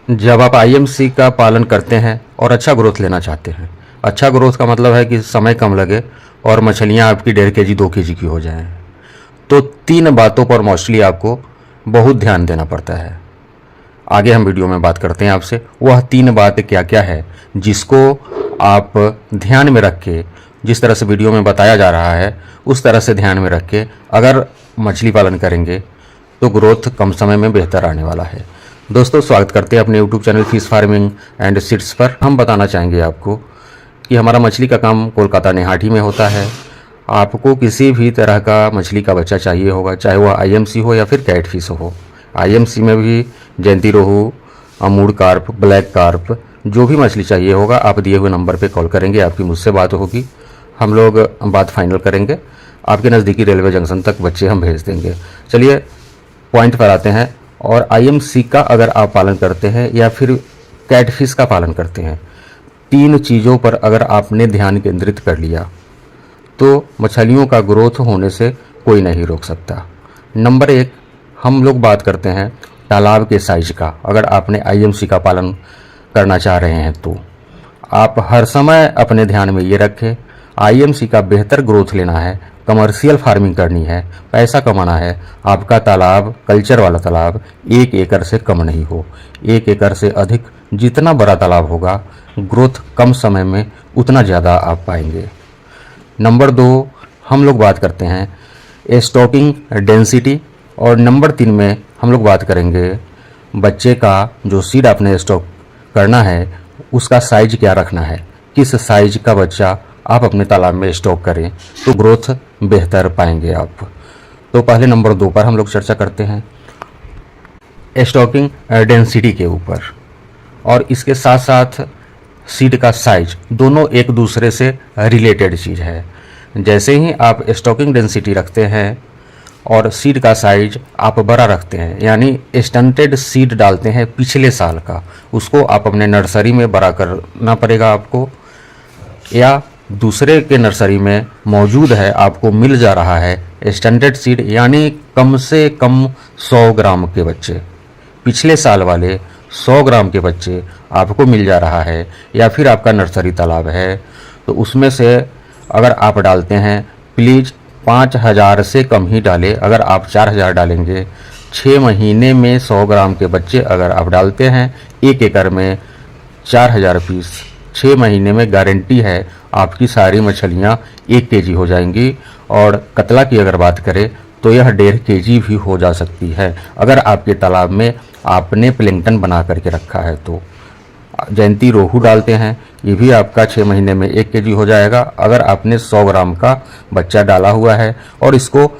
जब आप आईएमसी का पालन करते हैं और अच्छा ग्रोथ लेना चाहते हैं, अच्छा ग्रोथ का मतलब है कि समय कम लगे और मछलियां आपकी 1.5 केजी 2 केजी की हो जाएं, तो 3 बातों पर मोस्टली आपको बहुत ध्यान देना पड़ता है। आगे हम वीडियो में बात करते हैं आपसे वह 3 बातें क्या क्या है जिसको आप ध्यान में रख के, जिस तरह से वीडियो में बताया जा रहा है उस तरह से ध्यान में रख के अगर मछली पालन करेंगे तो ग्रोथ कम समय में बेहतर आने वाला है। दोस्तों, स्वागत करते हैं अपने YouTube channel fish farming and seeds पर। हम बताना चाहेंगे आपको कि हमारा मछली का काम कोलकाता नेहाटी में होता है। आपको किसी भी तरह का मछली का बच्चा चाहिए होगा, चाहे वह आईएमसी हो या फिर कैट फिश हो। आईएमसी में भी जयंती रोहू, अमूड कार्प, ब्लैक कार्प, जो भी मछली चाहिए होगा आप दिए हुए नंबर पे कॉल करेंगे, आपकी मुझसे बात होगी, हम लोग बात फाइनल करेंगे, आपके नज़दीकी रेलवे जंक्शन तक बच्चे हम भेज देंगे। चलिए पॉइंट पर आते हैं। और आईएमसी का अगर आप पालन करते हैं या फिर कैटफिश का पालन करते हैं, 3 चीज़ों पर अगर आपने ध्यान केंद्रित कर लिया तो मछलियों का ग्रोथ होने से कोई नहीं रोक सकता। नंबर 1, हम लोग बात करते हैं तालाब के साइज का। अगर आपने आईएमसी का पालन करना चाह रहे हैं तो आप हर समय अपने ध्यान में ये रखें, आईएमसी का बेहतर ग्रोथ लेना है, कमर्शियल फार्मिंग करनी है, पैसा कमाना है, आपका तालाब, कल्चर वाला तालाब 1 एकड़ से कम नहीं हो। 1 एकड़ से अधिक जितना बड़ा तालाब होगा, ग्रोथ कम समय में उतना ज़्यादा आप पाएंगे। नंबर 2, हम लोग बात करते हैं स्टॉकिंग डेंसिटी। और नंबर 3 में हम लोग बात करेंगे बच्चे का जो सीड आपने स्टॉक करना है उसका साइज क्या रखना है, किस साइज का बच्चा आप अपने तालाब में स्टॉक करें तो ग्रोथ बेहतर पाएंगे आप। तो पहले नंबर 2 पर हम लोग चर्चा करते हैं स्टॉकिंग डेंसिटी के ऊपर, और इसके साथ साथ सीड का साइज, दोनों एक दूसरे से रिलेटेड चीज़ है। जैसे ही आप स्टॉकिंग डेंसिटी रखते हैं और सीड का साइज आप बड़ा रखते हैं, यानी स्टंटेड सीड डालते हैं पिछले साल का, उसको आप अपने नर्सरी में बड़ा करना पड़ेगा आपको, या दूसरे के नर्सरी में मौजूद है, आपको मिल जा रहा है स्टैंडर्ड सीड, यानी कम से कम 100 ग्राम के बच्चे, पिछले साल वाले 100 ग्राम के बच्चे आपको मिल जा रहा है। या फिर आपका नर्सरी तालाब है तो उसमें से अगर आप डालते हैं, प्लीज़ 5000 से कम ही डालें। अगर आप 4000 डालेंगे, 6 महीने में 100 ग्राम के बच्चे अगर आप डालते हैं 1 एकड़ में 4000 पीस, 6 महीने में गारंटी है आपकी सारी मछलियाँ 1 केजी हो जाएंगी। और कतला की अगर बात करें तो यह 1.5 केजी भी हो जा सकती है अगर आपके तालाब में आपने प्लैंक्टन बना करके रखा है तो। जयंती रोहू डालते हैं, ये भी आपका 6 महीने में 1 केजी हो जाएगा अगर आपने 100 ग्राम का बच्चा डाला हुआ है। और इसको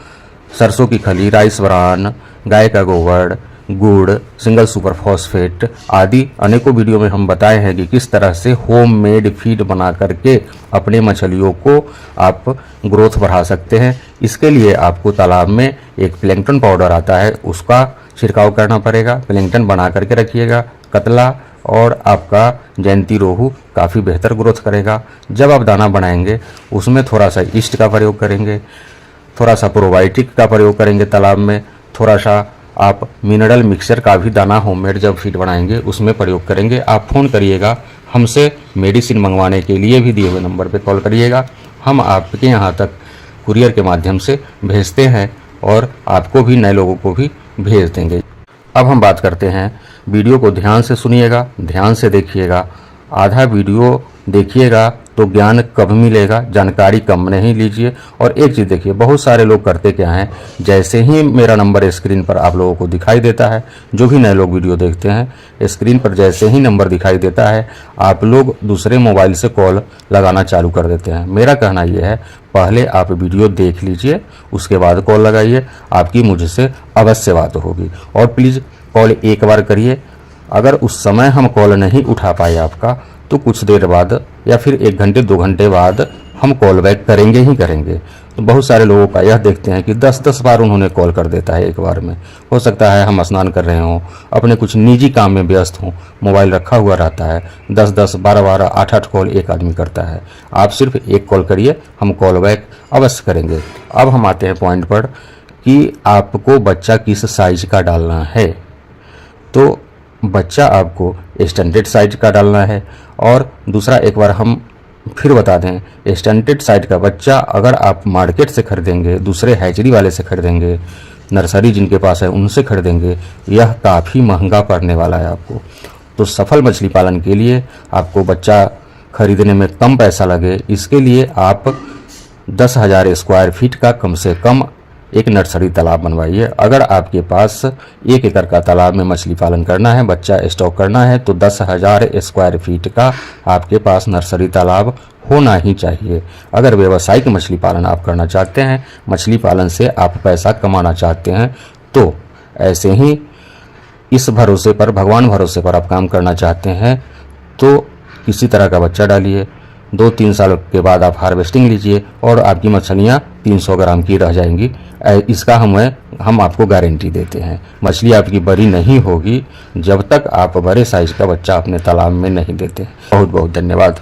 सरसों की खली, राइस ब्रान, गाय का गोबर, गुड़, सिंगल सुपर फॉस्फेट आदि अनेकों वीडियो में हम बताए हैं कि किस तरह से होम मेड फीड बना करके अपने मछलियों को आप ग्रोथ बढ़ा सकते हैं। इसके लिए आपको तालाब में एक प्लैंक्टन पाउडर आता है, उसका छिड़काव करना पड़ेगा। प्लैंक्टन बना करके रखिएगा। कतला और आपका जयंती रोहू काफ़ी बेहतर ग्रोथ करेगा। जब आप दाना बनाएंगे उसमें थोड़ा सा ईस्ट का प्रयोग करेंगे, थोड़ा सा प्रोबायोटिक का प्रयोग करेंगे तालाब में, थोड़ा सा आप मिनरल मिक्सचर का भी दाना होममेड जब फीड बनाएंगे उसमें प्रयोग करेंगे। आप फ़ोन करिएगा, हमसे मेडिसिन मंगवाने के लिए भी दिए हुए नंबर पे कॉल करिएगा, हम आपके यहाँ तक कुरियर के माध्यम से भेजते हैं और आपको भी, नए लोगों को भी भेज देंगे। अब हम बात करते हैं, वीडियो को ध्यान से सुनिएगा, ध्यान से देखिएगा। आधा वीडियो देखिएगा तो ज्ञान कब मिलेगा, जानकारी कम नहीं लीजिए। और एक चीज़ देखिए, बहुत सारे लोग करते क्या हैं, जैसे ही मेरा नंबर स्क्रीन पर आप लोगों को दिखाई देता है, जो भी नए लोग वीडियो देखते हैं, स्क्रीन पर जैसे ही नंबर दिखाई देता है आप लोग दूसरे मोबाइल से कॉल लगाना चालू कर देते हैं। मेरा कहना यह है, पहले आप वीडियो देख लीजिए, उसके बाद कॉल लगाइए, आपकी मुझसे अवश्य बात होगी। और प्लीज़ कॉल एक बार करिए, अगर उस समय हम कॉल नहीं उठा पाए आपका तो कुछ देर बाद या फिर 1 घंटे 2 घंटे बाद हम कॉल बैक करेंगे ही करेंगे। तो बहुत सारे लोगों का यह देखते हैं कि 10-10 बार उन्होंने कॉल कर देता है एक बार में। हो सकता है हम स्नान कर रहे हों, अपने कुछ निजी काम में व्यस्त हों, मोबाइल रखा हुआ रहता है, 10-10, 12-12, 8-8 कॉल एक आदमी करता है। आप सिर्फ एक कॉल करिए, हम कॉल बैक अवश्य करेंगे। अब हम आते हैं पॉइंट पर कि आपको बच्चा किस साइज का डालना है। तो बच्चा आपको स्टैंडर्ड साइज का डालना है। और दूसरा एक बार हम फिर बता दें, स्टैंडर्ड साइज का बच्चा अगर आप मार्केट से खरीदेंगे, दूसरे हैचरी वाले से खरीदेंगे, नर्सरी जिनके पास है उनसे खरीदेंगे, यह काफ़ी महंगा पड़ने वाला है आपको। तो सफल मछली पालन के लिए आपको बच्चा खरीदने में कम पैसा लगे, इसके लिए आप 10,000 स्क्वायर फीट का कम से कम एक नर्सरी तालाब बनवाइए। अगर आपके पास 1 एकड़ का तालाब में मछली पालन करना है, बच्चा स्टॉक करना है, तो 10,000 स्क्वायर फीट का आपके पास नर्सरी तालाब होना ही चाहिए। अगर व्यावसायिक मछली पालन आप करना चाहते हैं, मछली पालन से आप पैसा कमाना चाहते हैं, तो ऐसे ही इस भरोसे पर, भगवान भरोसे पर आप काम करना चाहते हैं, तो किसी तरह का बच्चा डालिए। 2-3 साल के बाद आप हार्वेस्टिंग लीजिए और आपकी मछलियाँ 300 ग्राम की रह जाएंगी। इसका हम आपको गारंटी देते हैं। मछली आपकी बड़ी नहीं होगी जब तक आप बड़े साइज का बच्चा अपने तालाब में नहीं देते। बहुत बहुत धन्यवाद।